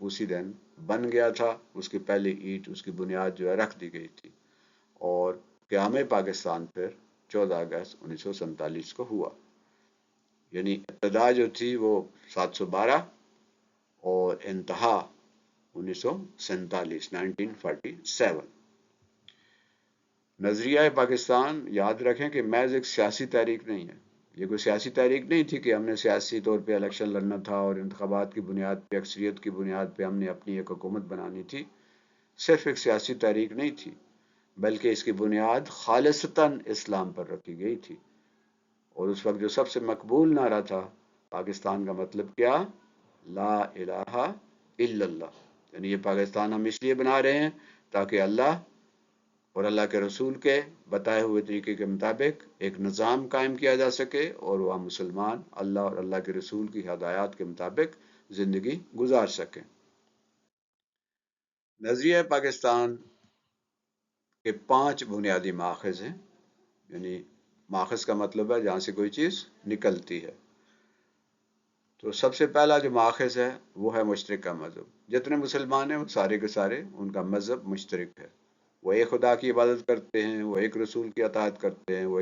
اسی دن بن گیا تھا، اس کی پہلی اینٹ، اس کی بنیاد جو ہے رکھ دی گئی تھی، اور قیام پاکستان پھر 14 اگست 1947 کو ہوا۔ یعنی ابتدا جو تھی وہ 712 اور انتہا 1947۔ نظریہ پاکستان یاد رکھیں کہ محض ایک سیاسی تحریک نہیں ہے۔ یہ کوئی سیاسی تحریک نہیں تھی کہ ہم نے سیاسی طور پہ الیکشن لڑنا تھا اور انتخابات کی بنیاد پہ، اکثریت کی بنیاد پہ ہم نے اپنی ایک حکومت بنانی تھی۔ صرف ایک سیاسی تحریک نہیں تھی، بلکہ اس کی بنیاد خالصتاً اسلام پر رکھی گئی تھی۔ اور اس وقت جو سب سے مقبول نعرہ تھا پاکستان کا مطلب کیا؟ لا الہ الا اللہ۔ یعنی یہ پاکستان ہم اس لیے بنا رہے ہیں تاکہ اللہ اور اللہ کے رسول کے بتائے ہوئے طریقے کے مطابق ایک نظام قائم کیا جا سکے، اور وہ مسلمان اللہ اور اللہ کے رسول کی ہدایات کے مطابق زندگی گزار سکیں۔ نظریہ پاکستان کے 5 بنیادی ماخذ ہیں۔ یعنی ماخذ کا مطلب ہے جہاں سے کوئی چیز نکلتی ہے۔ تو سب سے پہلا جو ماخذ ہے وہ ہے مشترکہ مذہب۔ جتنے مسلمان ہیں وہ سارے کے سارے ان کا مذہب مشترک ہے۔ وہ ایک خدا کی عبادت کرتے ہیں، وہ ایک رسول کی اطاعت کرتے ہیں، وہ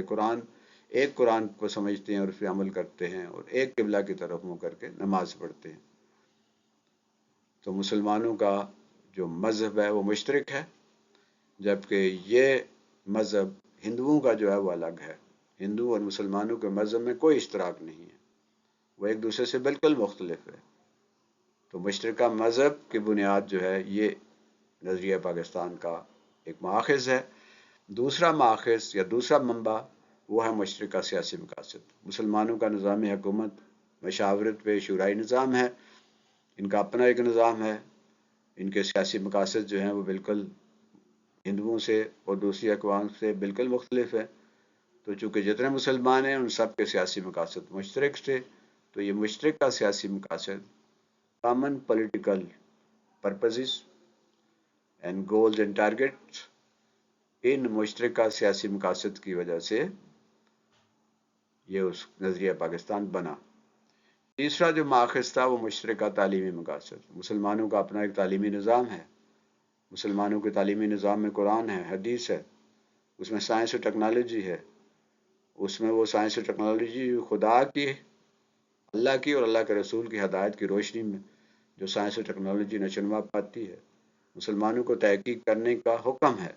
ایک قرآن کو سمجھتے ہیں اور اس پہ عمل کرتے ہیں، اور ایک قبلہ کی طرف منہ کر کے نماز پڑھتے ہیں۔ تو مسلمانوں کا جو مذہب ہے وہ مشترک ہے، جبکہ یہ مذہب ہندوؤں کا جو ہے وہ الگ ہے۔ ہندو اور مسلمانوں کے مذہب میں کوئی اشتراک نہیں ہے، وہ ایک دوسرے سے بالکل مختلف ہے۔ تو مشترکہ مذہب کی بنیاد جو ہے یہ نظریہ پاکستان کا ایک ماخذ ہے۔ دوسرا ماخذ یا دوسرا منبع وہ ہے مشترکہ سیاسی مقاصد۔ مسلمانوں کا نظام حکومت مشاورت پہ شورائی نظام ہے، ان کا اپنا ایک نظام ہے، ان کے سیاسی مقاصد جو ہیں وہ بالکل ہندوؤں سے اور دوسری اقوام سے بالکل مختلف ہے۔ تو چونکہ جتنے مسلمان ہیں ان سب کے سیاسی مقاصد مشترک تھے، تو یہ مشترکہ سیاسی مقاصد common political purposes and goals and targets, ان مشترکہ سیاسی مقاصد کی وجہ سے یہ اس نظریہ پاکستان بنا۔ تیسرا جو ماخذ تھا وہ مشترکہ تعلیمی مقاصد۔ مسلمانوں کا اپنا ایک تعلیمی نظام ہے، مسلمانوں کے تعلیمی نظام میں قرآن ہے، حدیث ہے، اس میں سائنس اور ٹیکنالوجی ہے، اس میں وہ سائنس اور ٹیکنالوجی خدا کی، اللہ کی اور اللہ کے رسول کی ہدایت کی روشنی میں جو سائنس اور ٹیکنالوجی نشوونما پاتی ہے۔ مسلمانوں کو تحقیق کرنے کا حکم ہے۔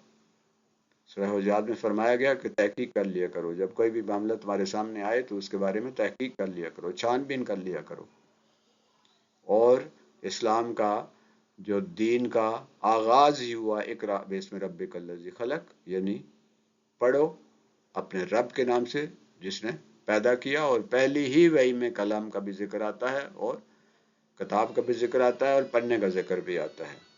سورہ حجرات میں فرمایا گیا کہ تحقیق کر لیا کرو، جب کوئی بھی معاملہ تمہارے سامنے آئے تو اس کے بارے میں تحقیق کر لیا کرو، چھان بین کر لیا کرو۔ اور اسلام کا جو دین کا آغاز ہی ہوا اقرأ باسم ربک الذی خلق، یعنی پڑھو اپنے رب کے نام سے جس نے پیدا کیا، اور پہلی ہی وحی میں کلام کا بھی ذکر آتا ہے اور کتاب کا بھی ذکر آتا ہے اور پڑھنے کا ذکر بھی آتا ہے۔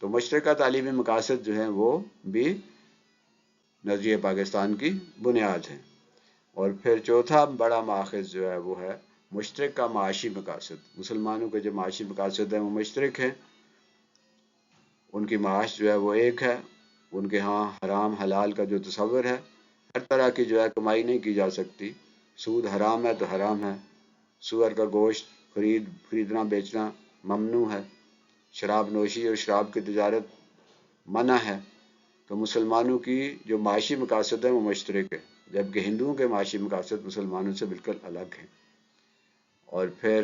تو مشترکہ تعلیمی مقاصد جو ہیں وہ بھی نظریہ پاکستان کی بنیاد ہے۔ اور پھر چوتھا بڑا ماخذ جو ہے وہ ہے مشترکہ معاشی مقاصد۔ مسلمانوں کے جو معاشی مقاصد ہیں وہ مشترک ہیں، ان کی معاش جو ہے وہ ایک ہے، ان کے ہاں حرام حلال کا جو تصور ہے، ہر طرح کی جو ہے کمائی نہیں کی جا سکتی۔ سود حرام ہے تو حرام ہے، سور کا گوشت خریدنا بیچنا ممنوع ہے، شراب نوشی اور شراب کی تجارت منع ہے۔ تو مسلمانوں کی جو معاشی مقاصد ہیں وہ مشترک ہے، جبکہ ہندوؤں کے معاشی مقاصد مسلمانوں سے بالکل الگ ہیں۔ اور پھر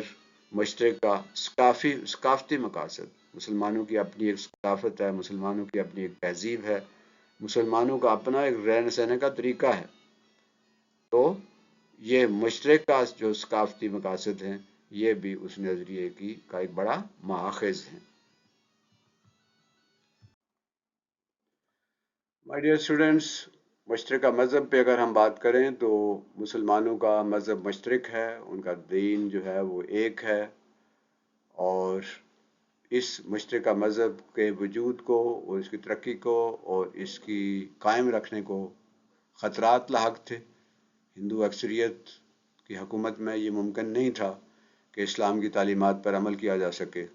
مشترکہ ثقافتی مقاصد، مسلمانوں کی اپنی ایک ثقافت ہے، مسلمانوں کی اپنی ایک تہذیب ہے، مسلمانوں کا اپنا ایک رہن سہنے کا طریقہ ہے۔ تو یہ مشترکہ جو ثقافتی مقاصد ہیں یہ بھی اس نظریے کا ایک بڑا ماخذ ہے۔ مائی ڈیئر اسٹوڈینٹس، مشترکہ مذہب پہ اگر ہم بات کریں تو مسلمانوں کا مذہب مشترک ہے، ان کا دین جو ہے وہ ایک ہے، اور اس مشترکہ مذہب کے وجود کو اور اس کی ترقی کو اور اس کی قائم رکھنے کو خطرات لاحق تھے۔ ہندو اکثریت کی حکومت میں یہ ممکن نہیں تھا کہ اسلام کی تعلیمات پر عمل کیا جا سکے،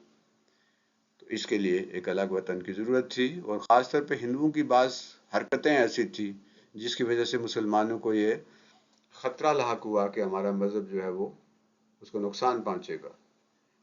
تو اس کے لیے ایک الگ وطن کی ضرورت تھی، اور خاص طور پہ ہندوؤں کی بعض حرکتیں ایسی تھیں جس کی وجہ سے مسلمانوں کو یہ خطرہ لاحق ہوا کہ ہمارا مذہب جو ہے وہ اس کو نقصان پہنچے گا۔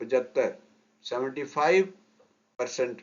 75 75%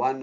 1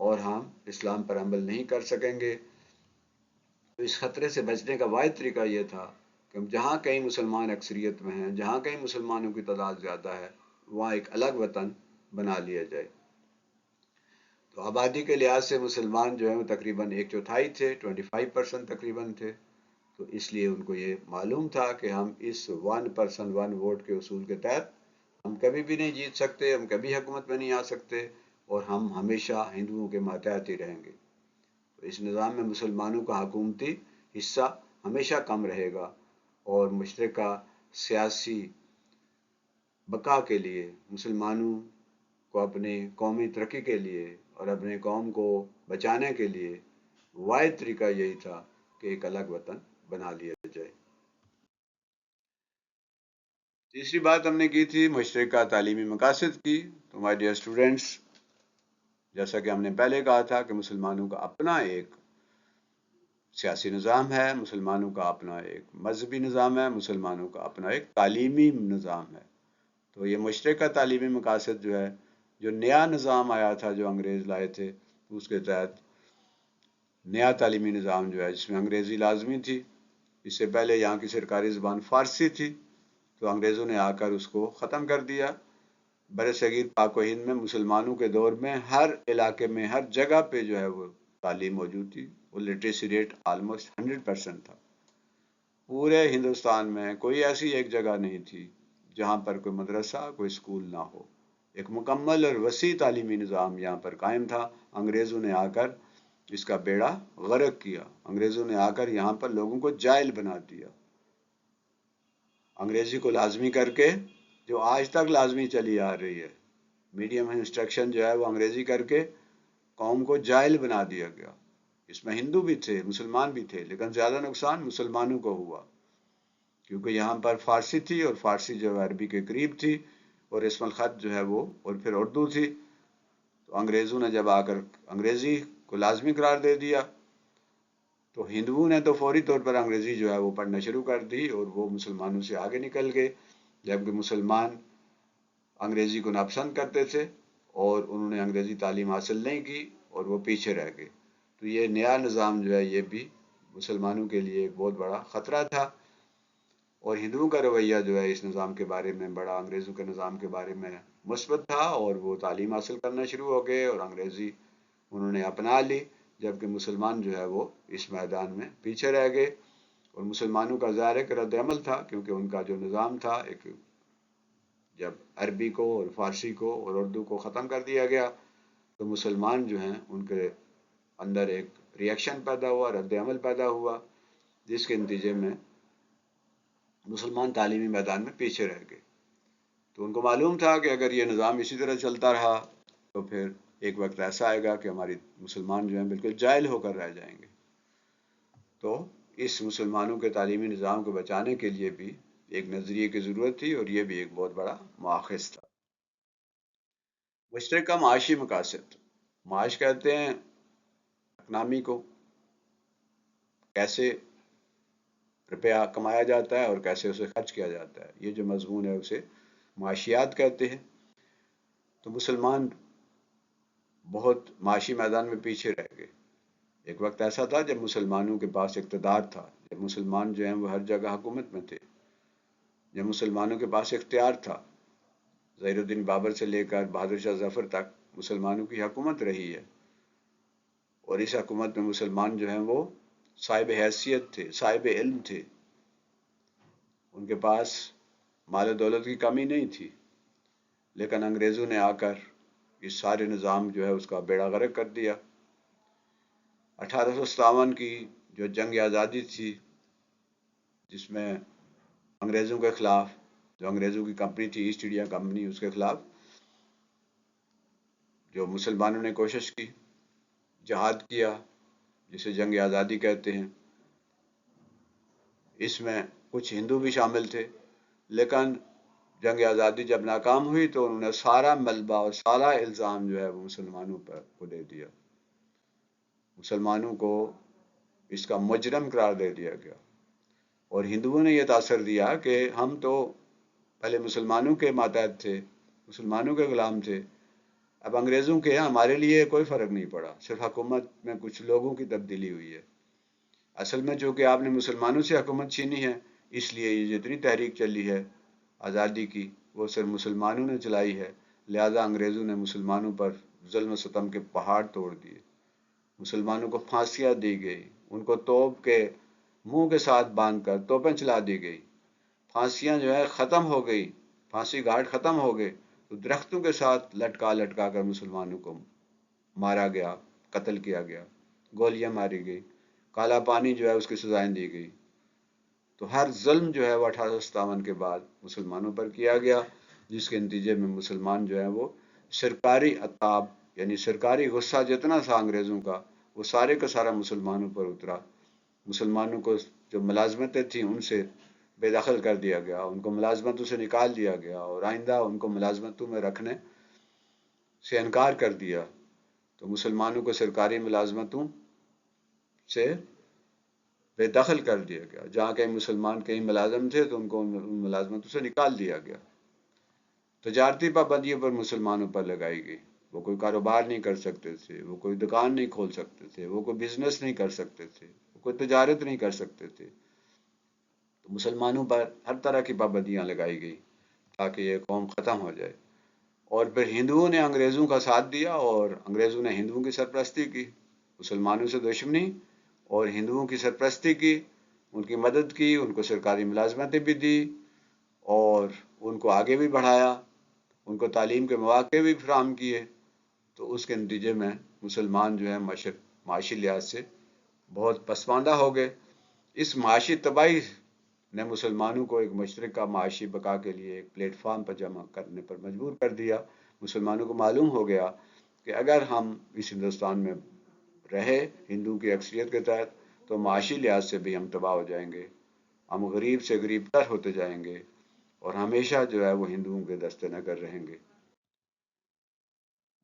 اور ہم اسلام پر عمل نہیں کر سکیں گے۔ تو اس خطرے سے بچنے کا واحد طریقہ یہ تھا کہ جہاں کہیں مسلمان اکثریت میں ہیں، جہاں کہیں مسلمانوں کی تعداد زیادہ ہے، وہاں ایک الگ وطن بنا لیا جائے۔ تو آبادی کے لحاظ سے مسلمان جو ہیں وہ تقریباً 1/4 تھے، 25% تقریباً تھے۔ تو اس لیے ان کو یہ معلوم تھا کہ ہم اس 1 پرسن 1 ووٹ کے اصول کے تحت ہم کبھی بھی نہیں جیت سکتے، ہم کبھی حکومت میں نہیں آ سکتے، اور ہم ہمیشہ ہندوؤں کے ماتحت ہی رہیں گے۔ تو اس نظام میں مسلمانوں کا حکومتی حصہ ہمیشہ کم رہے گا، اور مشترکہ سیاسی بقا کے لیے مسلمانوں کو اپنی قومی ترقی کے لیے اور اپنے قوم کو بچانے کے لیے واحد طریقہ یہی تھا کہ ایک الگ وطن بنا لیا جائے۔ تیسری بات ہم نے کی تھی مشترکہ تعلیمی مقاصد کی۔ تو مائی ڈیئر اسٹوڈینٹس، جیسا کہ ہم نے پہلے کہا تھا کہ مسلمانوں کا اپنا ایک سیاسی نظام ہے، مسلمانوں کا اپنا ایک مذہبی نظام ہے، مسلمانوں کا اپنا ایک تعلیمی نظام ہے۔ تو یہ مشترکہ تعلیمی مقاصد جو ہے، جو نیا نظام آیا تھا جو انگریز لائے تھے، اس کے تحت نیا تعلیمی نظام جو ہے جس میں انگریزی لازمی تھی۔ اس سے پہلے یہاں کی سرکاری زبان فارسی تھی، تو انگریزوں نے آ کر اس کو ختم کر دیا۔ برصغیر پاک و ہند میں مسلمانوں کے دور میں ہر علاقے میں ہر جگہ پہ جو ہے وہ تعلیم موجود تھی، وہ لٹریسی ریٹ آلموسٹ 100% تھا۔ پورے ہندوستان میں کوئی ایسی ایک جگہ نہیں تھی جہاں پر کوئی مدرسہ، کوئی اسکول نہ ہو۔ ایک مکمل اور وسیع تعلیمی نظام یہاں پر قائم تھا۔ انگریزوں نے آ کر اس کا بیڑا غرق کیا، انگریزوں نے آ کر یہاں پر لوگوں کو جاہل بنا دیا، انگریزی کو لازمی کر کے، جو آج تک لازمی چلی آ رہی ہے، میڈیم انسٹرکشن جو ہے وہ انگریزی کر کے قوم کو جاہل بنا دیا گیا۔ اس میں ہندو بھی تھے، مسلمان بھی تھے، لیکن زیادہ نقصان مسلمانوں کو ہوا، کیونکہ یہاں پر فارسی تھی، اور فارسی جو ہے عربی کے قریب تھی، اور رسم الخط جو ہے وہ اور پھر اردو تھی۔ تو انگریزوں نے جب آ کر انگریزی کو لازمی قرار دے دیا، تو ہندوؤں نے تو فوری طور پر انگریزی جو ہے وہ پڑھنا شروع کر دی، اور وہ مسلمانوں سے آگے نکل گئے، جبکہ مسلمان انگریزی کو ناپسند کرتے تھے، اور انہوں نے انگریزی تعلیم حاصل نہیں کی، اور وہ پیچھے رہ گئے۔ تو یہ نیا نظام جو ہے یہ بھی مسلمانوں کے لیے ایک بہت بڑا خطرہ تھا، اور ہندوؤں کا رویہ جو ہے اس نظام کے بارے میں بڑا انگریزوں کے نظام کے بارے میں مثبت تھا، اور وہ تعلیم حاصل کرنا شروع ہو گئے اور انگریزی انہوں نے اپنا لی، جبکہ مسلمان جو ہے وہ اس میدان میں پیچھے رہ گئے۔ اور مسلمانوں کا ظاہر ایک رد عمل تھا، کیونکہ ان کا جو نظام تھا، ایک جب عربی کو اور فارسی کو اور اردو کو ختم کر دیا گیا، تو مسلمان جو ہیں ان کے اندر ایک ری ایکشن پیدا ہوا، رد عمل پیدا ہوا، جس کے نتیجے میں مسلمان تعلیمی میدان میں پیچھے رہ گئے۔ تو ان کو معلوم تھا کہ اگر یہ نظام اسی طرح چلتا رہا تو پھر ایک وقت ایسا آئے گا کہ ہماری مسلمان جو ہیں بالکل جاہل ہو کر رہ جائیں گے۔ تو اس مسلمانوں کے تعلیمی نظام کو بچانے کے لیے بھی ایک نظریے کی ضرورت تھی، اور یہ بھی ایک بہت بڑا مؤخذ تھا۔ مشترکہ معاشی مقاصد، معاش کہتے ہیں اکنامی کو، کیسے روپیہ کمایا جاتا ہے اور کیسے اسے خرچ کیا جاتا ہے، یہ جو مضمون ہے اسے معاشیات کہتے ہیں۔ تو مسلمان بہت معاشی میدان میں پیچھے رہ گئے۔ ایک وقت ایسا تھا جب مسلمانوں کے پاس اقتدار تھا، جب مسلمان جو ہیں وہ ہر جگہ حکومت میں تھے، جب مسلمانوں کے پاس اختیار تھا۔ ظہیر الدین بابر سے لے کر بہادر شاہ ظفر تک مسلمانوں کی حکومت رہی ہے، اور اس حکومت میں مسلمان جو ہیں وہ صاحب حیثیت تھے، صاحب علم تھے، ان کے پاس مال و دولت کی کمی نہیں تھی، لیکن انگریزوں نے آ کر اس سارے نظام جو ہے اس کا بیڑا غرق کر دیا۔ 1857 کی جو جنگ آزادی تھی، جس میں انگریزوں کے خلاف، جو انگریزوں کی کمپنی تھی ایسٹ انڈیا کمپنی، اس کے خلاف جو مسلمانوں نے کوشش کی، جہاد کیا، جسے جنگ آزادی کہتے ہیں، اس میں کچھ ہندو بھی شامل تھے، لیکن جنگ آزادی جب ناکام ہوئی تو انہوں نے سارا ملبہ اور سارا الزام جو ہے وہ مسلمانوں پر کو دے دیا، مسلمانوں کو اس کا مجرم قرار دے دیا گیا، اور ہندوؤں نے یہ تاثر دیا کہ ہم تو پہلے مسلمانوں کے ماتحت تھے، مسلمانوں کے غلام تھے، اب انگریزوں کے ہمارے لیے کوئی فرق نہیں پڑا، صرف حکومت میں کچھ لوگوں کی تبدیلی ہوئی ہے۔ اصل میں چونکہ آپ نے مسلمانوں سے حکومت چھینی ہے، اس لیے یہ جتنی تحریک چلی ہے آزادی کی وہ صرف مسلمانوں نے چلائی ہے، لہذا انگریزوں نے مسلمانوں پر ظلم و ستم کے پہاڑ توڑ دیے، مسلمانوں کو پھانسیاں دی گئی، ان کو توپ کے منہ کے ساتھ باندھ کر توپیں چلا دی گئی، پھانسیاں جو ہے ختم ہو گئی، پھانسی گھاٹ ختم ہو گئے، تو درختوں کے ساتھ لٹکا لٹکا کر مسلمانوں کو مارا گیا، قتل کیا گیا، گولیاں ماری گئی، کالا پانی جو ہے اس کی سزائیں دی گئی۔ تو ہر ظلم جو ہے وہ 1857 کے بعد مسلمانوں پر کیا گیا، جس کے نتیجے میں مسلمان جو ہے وہ سرکاری عطاب یعنی سرکاری غصہ جتنا تھا انگریزوں کا وہ سارے کا سارا مسلمانوں پر اترا، مسلمانوں کو جو ملازمتیں تھیں ان سے بے دخل کر دیا گیا، ان کو ملازمتوں سے نکال دیا گیا اور آئندہ ان کو ملازمتوں میں رکھنے سے انکار کر دیا، تو مسلمانوں کو سرکاری ملازمتوں سے بے دخل کر دیا گیا، جہاں کہیں مسلمان کہیں ملازم تھے تو ان کو ان ملازمتوں سے نکال دیا گیا۔ تجارتی پابندیوں پر مسلمانوں پر لگائی گئی، وہ کوئی کاروبار نہیں کر سکتے تھے، وہ کوئی دکان نہیں کھول سکتے تھے، وہ کوئی بزنس نہیں کر سکتے تھے، وہ کوئی تجارت نہیں کر سکتے تھے، تو مسلمانوں پر ہر طرح کی پابندیاں لگائی گئی تاکہ یہ قوم ختم ہو جائے۔ اور پھر ہندوؤں نے انگریزوں کا ساتھ دیا اور انگریزوں نے ہندوؤں کی سرپرستی کی، مسلمانوں سے دشمنی اور ہندوؤں کی سرپرستی کی، ان کی مدد کی، ان کو سرکاری ملازمتیں بھی دی اور ان کو آگے بھی بڑھایا، ان کو تعلیم کے مواقع بھی فراہم کیے، تو اس کے نتیجے میں مسلمان جو ہے معاشی لحاظ سے بہت پسماندہ ہو گئے۔ اس معاشی تباہی نے مسلمانوں کو ایک مشترکہ معاشی بقا کے لیے ایک پلیٹ فارم پر جمع کرنے پر مجبور کر دیا۔ مسلمانوں کو معلوم ہو گیا کہ اگر ہم اس ہندوستان میں رہے ہندو کی اکثریت کے تحت تو معاشی لحاظ سے بھی ہم تباہ ہو جائیں گے، ہم غریب سے غریب تر ہوتے جائیں گے اور ہمیشہ جو ہے وہ ہندوؤں کے دست نگر رہیں گے۔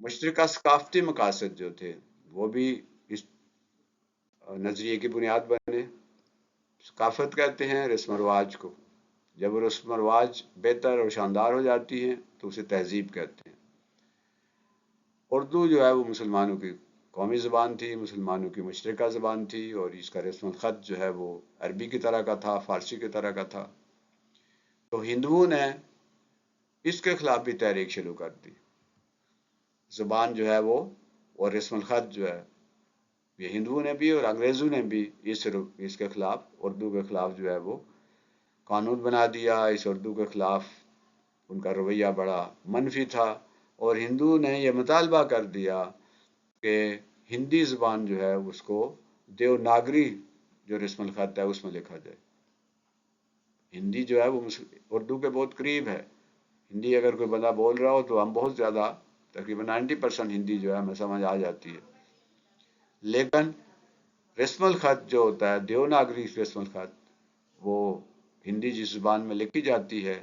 مشترکہ ثقافتی مقاصد جو تھے وہ بھی اس نظریے کی بنیاد بنے۔ ثقافت کہتے ہیں رسم و رواج کو، جب وہ رسم و رواج بہتر اور شاندار ہو جاتی ہیں تو اسے تہذیب کہتے ہیں۔ اردو جو ہے وہ مسلمانوں کی قومی زبان تھی، مسلمانوں کی مشترکہ زبان تھی اور اس کا رسم الخط جو ہے وہ عربی کی طرح کا تھا، فارسی کی طرح کا تھا، تو ہندوؤں نے اس کے خلاف بھی تحریک شروع کر دی، زبان جو ہے وہ اور رسم الخط جو ہے یہ ہندوؤں نے بھی اور انگریزوں نے بھی اس کے خلاف اردو کے خلاف جو ہے وہ قانون بنا دیا۔ اس اردو کے خلاف ان کا رویہ بڑا منفی تھا اور ہندوؤں نے یہ مطالبہ کر دیا کہ ہندی زبان جو ہے اس کو دیوناگری جو رسم الخط ہے اس میں لکھا جائے۔ ہندی جو ہے وہ اردو کے بہت قریب ہے، ہندی اگر کوئی بندہ بول رہا ہو تو ہم بہت زیادہ تقریباً 90% ہندی جو ہے ہمیں سمجھ آ جاتی ہے، لیکن رسم الخط جو ہوتا ہے دیوناگری رسم الخط وہ ہندی جس زبان میں لکھی جاتی ہے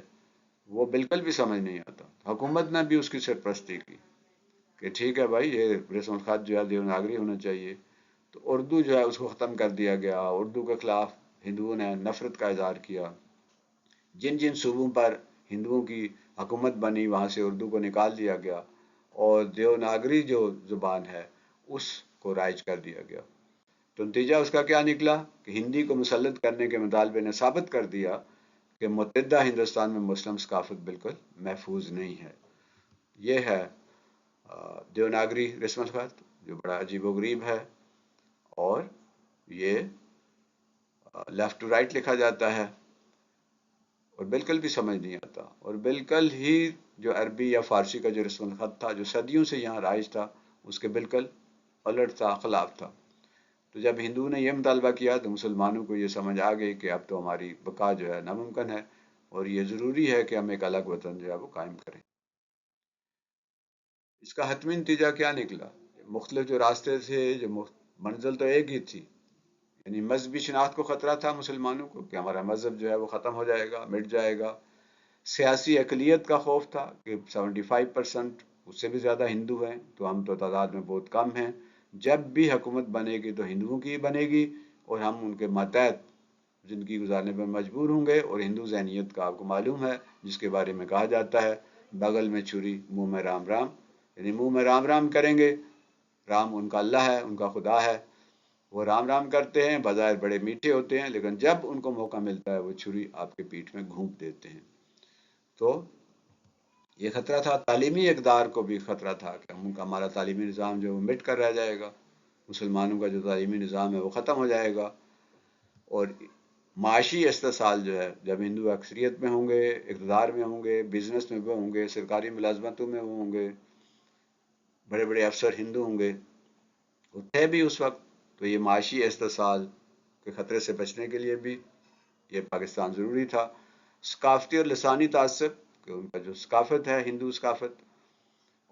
وہ بالکل بھی سمجھ نہیں آتا۔ حکومت نے بھی اس کی سرپرستی کی کہ ٹھیک ہے بھائی یہ رسم الخط جو ہے دیوناگری ہونا چاہیے، تو اردو جو ہے اس کو ختم کر دیا گیا۔ اردو کے خلاف ہندوؤں نے نفرت کا اظہار کیا، جن جن صوبوں پر ہندوؤں کی حکومت بنی وہاں سے اردو کو نکال دیا گیا اور دیوناگری جو زبان ہے اس کو رائج کر دیا گیا۔ تو نتیجہ اس کا کیا نکلا کہ ہندی کو مسلط کرنے کے مطالبے نے ثابت کر دیا کہ متحدہ ہندوستان میں مسلم ثقافت بالکل محفوظ نہیں ہے۔ یہ ہے دیوناگری رسم الخط جو بڑا عجیب و غریب ہے اور یہ لیفٹ ٹو رائٹ لکھا جاتا ہے اور بالکل بھی سمجھ نہیں آتا، اور بالکل ہی جو عربی یا فارسی کا جو رسم الخط تھا جو صدیوں سے یہاں رائج تھا اس کے بالکل الٹ تھا، خلاف تھا۔ تو جب ہندوؤں نے یہ مطالبہ کیا تو مسلمانوں کو یہ سمجھ آ گئی کہ اب تو ہماری بقا جو ہے ناممکن ہے اور یہ ضروری ہے کہ ہم ایک الگ وطن جو ہے وہ قائم کریں۔ اس کا حتمی نتیجہ کیا نکلا؟ مختلف جو راستے تھے، جو منزل تو ایک ہی تھی، یعنی مذہبی شناخت کو خطرہ تھا مسلمانوں کو کہ ہمارا مذہب جو ہے وہ ختم ہو جائے گا، مٹ جائے گا۔ سیاسی اقلیت کا خوف تھا کہ 75% اس سے بھی زیادہ ہندو ہیں تو ہم تو تعداد میں بہت کم ہیں، جب بھی حکومت بنے گی تو ہندوؤں کی بنے گی اور ہم ان کے ماتحت زندگی گزارنے پر مجبور ہوں گے۔ اور ہندو ذہنیت کا آپ کو معلوم ہے جس کے بارے میں کہا جاتا ہے بغل میں چھری منہ میں رام رام، یعنی منہ میں رام رام کریں گے، رام ان کا اللہ ہے، ان کا خدا ہے، وہ رام رام کرتے ہیں، بظاہر بڑے میٹھے ہوتے ہیں، لیکن جب ان کو موقع ملتا ہے وہ چھری آپ کے پیٹھ میں گھونپ دیتے ہیں۔ تو یہ خطرہ تھا، تعلیمی اقدار کو بھی خطرہ تھا کہ ہمارا تعلیمی نظام جو مٹ کر رہ جائے گا، مسلمانوں کا جو تعلیمی نظام ہے وہ ختم ہو جائے گا، اور معاشی استحصال جو ہے، جب ہندو اکثریت میں ہوں گے، اقتدار میں ہوں گے، بزنس میں وہ ہوں گے، سرکاری ملازمتوں میں وہ ہوں گے، بڑے بڑے افسر ہندو ہوں گے، وہ تھے بھی اس وقت، تو یہ معاشی استحصال کے خطرے سے بچنے کے لیے بھی یہ پاکستان ضروری تھا۔ ثقافتی اور لسانی تعصب، کہ ان کا جو ثقافت ہے ہندو ثقافت،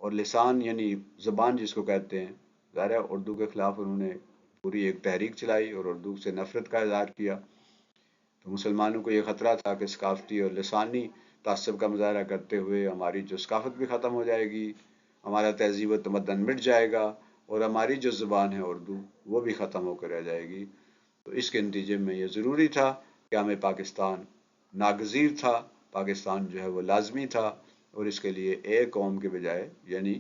اور لسان یعنی زبان جس کو کہتے ہیں، ظاہر ہے اردو کے خلاف انہوں نے پوری ایک تحریک چلائی اور اردو سے نفرت کا اظہار کیا، تو مسلمانوں کو یہ خطرہ تھا کہ ثقافتی اور لسانی تعصب کا مظاہرہ کرتے ہوئے ہماری جو ثقافت بھی ختم ہو جائے گی، ہمارا تہذیب و تمدن مٹ جائے گا، اور ہماری جو زبان ہے اردو وہ بھی ختم ہو کر رہ جائے گی۔ تو اس کے نتیجے میں یہ ضروری تھا کہ ہمیں پاکستان ناگزیر تھا، پاکستان جو ہے وہ لازمی تھا، اور اس کے لیے ایک قوم کے بجائے، یعنی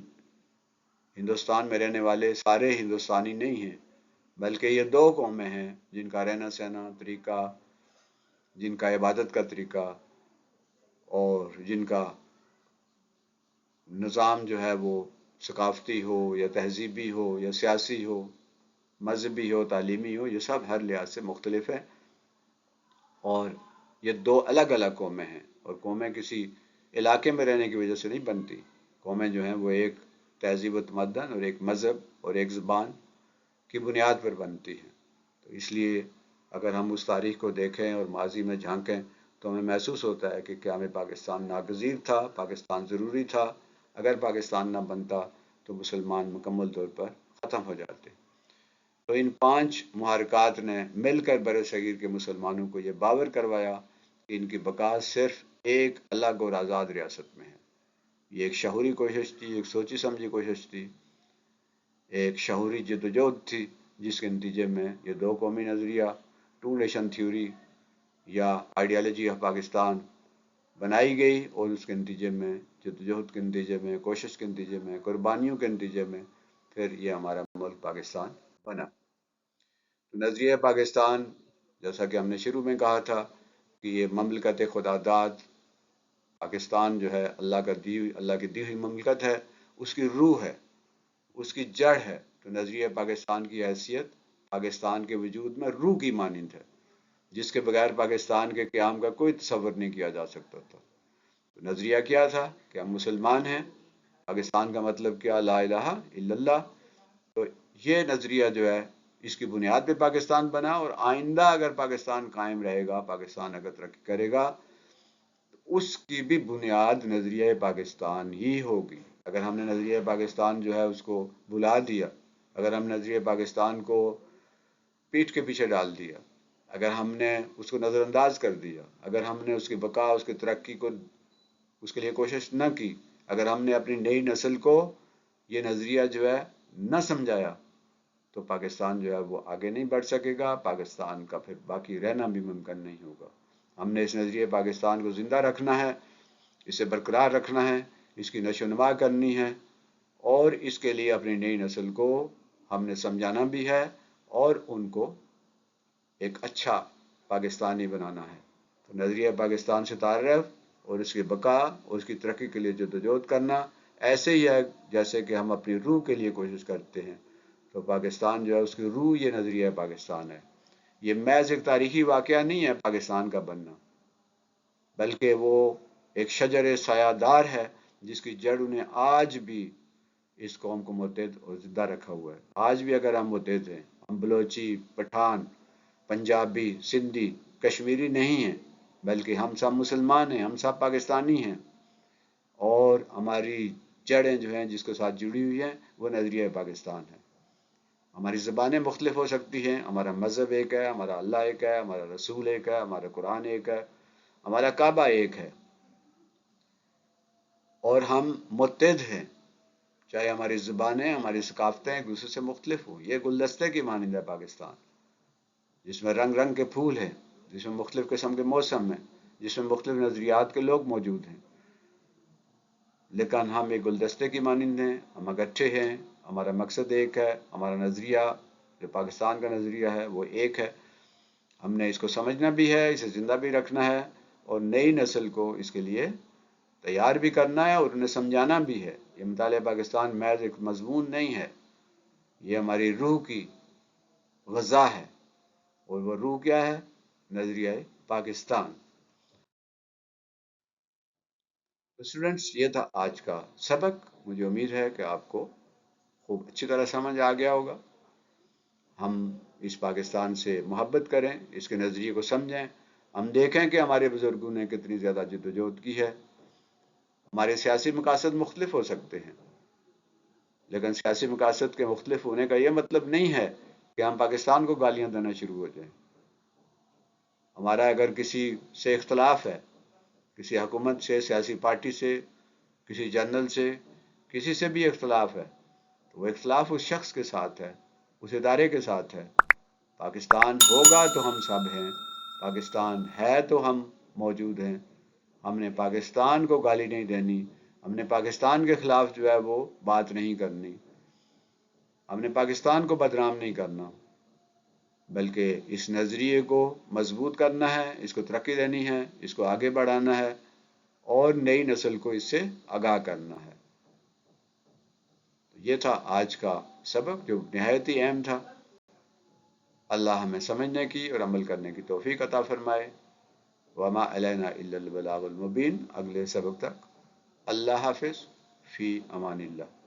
ہندوستان میں رہنے والے سارے ہندوستانی نہیں ہیں، بلکہ یہ دو قومیں ہیں جن کا رہنا سہنا طریقہ، جن کا عبادت کا طریقہ، اور جن کا نظام جو ہے وہ ثقافتی ہو یا تہذیبی ہو یا سیاسی ہو، مذہبی ہو، تعلیمی ہو، یہ سب ہر لحاظ سے مختلف ہے، اور یہ دو الگ الگ قومیں ہیں، اور قومیں کسی علاقے میں رہنے کی وجہ سے نہیں بنتی، قومیں جو ہیں وہ ایک تہذیب و تمدن اور ایک مذہب اور ایک زبان کی بنیاد پر بنتی ہیں۔ تو اس لیے اگر ہم اس تاریخ کو دیکھیں اور ماضی میں جھانکیں تو ہمیں محسوس ہوتا ہے کہ قیام پاکستان ناگزیر تھا، پاکستان ضروری تھا، اگر پاکستان نہ بنتا تو مسلمان مکمل طور پر ختم ہو جاتے۔ تو ان 5 محرکات نے مل کر بر صغیر کے مسلمانوں کو یہ باور کروایا کہ ان کی بقا صرف ایک الگ اور آزاد ریاست میں ہے۔ یہ ایک شعوری کوشش تھی، ایک سوچی سمجھی کوشش تھی، ایک شعوری جدوجہد تھی، جس کے نتیجے میں یہ دو قومی نظریہ، ٹو نیشن تھیوری یا آئیڈیالوجی آف پاکستان بنائی گئی، اور اس کے نتیجے میں، جدوجہد کے نتیجے میں، کوشش کے نتیجے میں، قربانیوں کے نتیجے میں پھر یہ ہمارا ملک پاکستان بنا۔ نظریہ پاکستان، جیسا کہ ہم نے شروع میں کہا تھا کہ یہ مملکت خدا داد پاکستان جو ہے اللہ کی دی ہوئی مملکت ہے، اس کی روح ہے، اس کی جڑ ہے۔ تو نظریہ پاکستان کی حیثیت پاکستان کے وجود میں روح کی مانند ہے، جس کے بغیر پاکستان کے قیام کا کوئی تصور نہیں کیا جا سکتا تھا۔ تو نظریہ کیا تھا کہ ہم مسلمان ہیں، پاکستان کا مطلب کیا، لا الہ الا اللہ۔ تو یہ نظریہ جو ہے اس کی بنیاد پہ پاکستان بنا، اور آئندہ اگر پاکستان قائم رہے گا، پاکستان اگر ترقی کرے گا، تو اس کی بھی بنیاد نظریہ پاکستان ہی ہوگی۔ اگر ہم نے نظریہ پاکستان جو ہے اس کو بلا دیا، اگر ہم نظریہ پاکستان کو پیٹھ کے پیچھے ڈال دیا، اگر ہم نے اس کو نظر انداز کر دیا، اگر ہم نے اس کی بقا، اس کی ترقی کو، اس کے لیے کوشش نہ کی، اگر ہم نے اپنی نئی نسل کو یہ نظریہ جو ہے نہ سمجھایا، تو پاکستان جو ہے وہ آگے نہیں بڑھ سکے گا، پاکستان کا پھر باقی رہنا بھی ممکن نہیں ہوگا۔ ہم نے اس نظریہ پاکستان کو زندہ رکھنا ہے، اسے برقرار رکھنا ہے، اس کی نشو و نما کرنی ہے، اور اس کے لیے اپنی نئی نسل کو ہم نے سمجھانا بھی ہے، اور ان کو ایک اچھا پاکستانی بنانا ہے۔ تو نظریہ پاکستان سے تعارف اور اس کی بقا اور اس کی ترقی کے لیے جدوجہد کرنا ایسے ہی ہے جیسے کہ ہم اپنی روح کے لیے کوشش کرتے ہیں۔ تو پاکستان جو ہے اس کی روح یہ نظریہ پاکستان ہے۔ یہ محض ایک تاریخی واقعہ نہیں ہے پاکستان کا بننا، بلکہ وہ ایک شجر سایہ دار ہے جس کی جڑوں نے آج بھی اس قوم کو متحد اور زندہ رکھا ہوا ہے۔ آج بھی اگر ہم متحد ہیں، ہم بلوچی، پٹھان، پنجابی، سندھی، کشمیری نہیں ہیں، بلکہ ہم سب مسلمان ہیں، ہم سب پاکستانی ہیں، اور ہماری جڑیں جو ہیں جس کے ساتھ جڑی ہوئی ہیں وہ نظریہ پاکستان ہے۔ ہماری زبانیں مختلف ہو سکتی ہیں، ہمارا مذہب ایک ہے، ہمارا اللہ ایک ہے، ہمارا رسول ایک ہے، ہمارا قرآن ایک ہے، ہمارا کعبہ ایک ہے، اور ہم متحد ہیں، چاہے ہماری زبانیں، ہماری ثقافتیں ایک دوسرے سے مختلف ہوں۔ یہ گلدستے کی مانند ہے پاکستان، جس میں رنگ رنگ کے پھول ہیں، جس میں مختلف قسم کے موسم ہیں، جس میں مختلف نظریات کے لوگ موجود ہیں، لیکن ہم ایک گلدستے کی مانند ہیں، ہم اکٹھے ہیں، ہمارا مقصد ایک ہے، ہمارا نظریہ جو پاکستان کا نظریہ ہے وہ ایک ہے۔ ہم نے اس کو سمجھنا بھی ہے، اسے زندہ بھی رکھنا ہے، اور نئی نسل کو اس کے لیے تیار بھی کرنا ہے اور انہیں سمجھانا بھی ہے۔ یہ مطالعہ پاکستان محض ایک مضمون نہیں ہے، یہ ہماری روح کی غذا ہے، اور وہ روح کیا ہے؟ نظریہ پاکستان۔ اسٹوڈنٹس، یہ تھا آج کا سبق۔ مجھے امید ہے کہ آپ کو خوب اچھی طرح سمجھ آ گیا ہوگا۔ ہم اس پاکستان سے محبت کریں، اس کے نظریے کو سمجھیں، ہم دیکھیں کہ ہمارے بزرگوں نے کتنی زیادہ جد و جہد کی ہے۔ ہمارے سیاسی مقاصد مختلف ہو سکتے ہیں، لیکن سیاسی مقاصد کے مختلف ہونے کا یہ مطلب نہیں ہے کہ ہم پاکستان کو گالیاں دینا شروع ہو جائیں۔ ہمارا اگر کسی سے اختلاف ہے، کسی حکومت سے، سیاسی پارٹی سے، کسی جنرل سے، کسی سے بھی اختلاف ہے، تو وہ اختلاف اس شخص کے ساتھ ہے، اس ادارے کے ساتھ ہے۔ پاکستان ہوگا تو ہم سب ہیں، پاکستان ہے تو ہم موجود ہیں۔ ہم نے پاکستان کو گالی نہیں دینی، ہم نے پاکستان کے خلاف جو ہے وہ بات نہیں کرنی، ہم نے پاکستان کو بدنام نہیں کرنا، بلکہ اس نظریے کو مضبوط کرنا ہے، اس کو ترقی دینی ہے، اس کو آگے بڑھانا ہے، اور نئی نسل کو اس سے آگاہ کرنا ہے۔ یہ تھا آج کا سبق جو نہایت ہی اہم تھا۔ اللہ ہمیں سمجھنے کی اور عمل کرنے کی توفیق عطا فرمائے۔ وما علینا الا البلاغ المبین۔ اگلے سبق تک اللہ حافظ، فی امان اللہ۔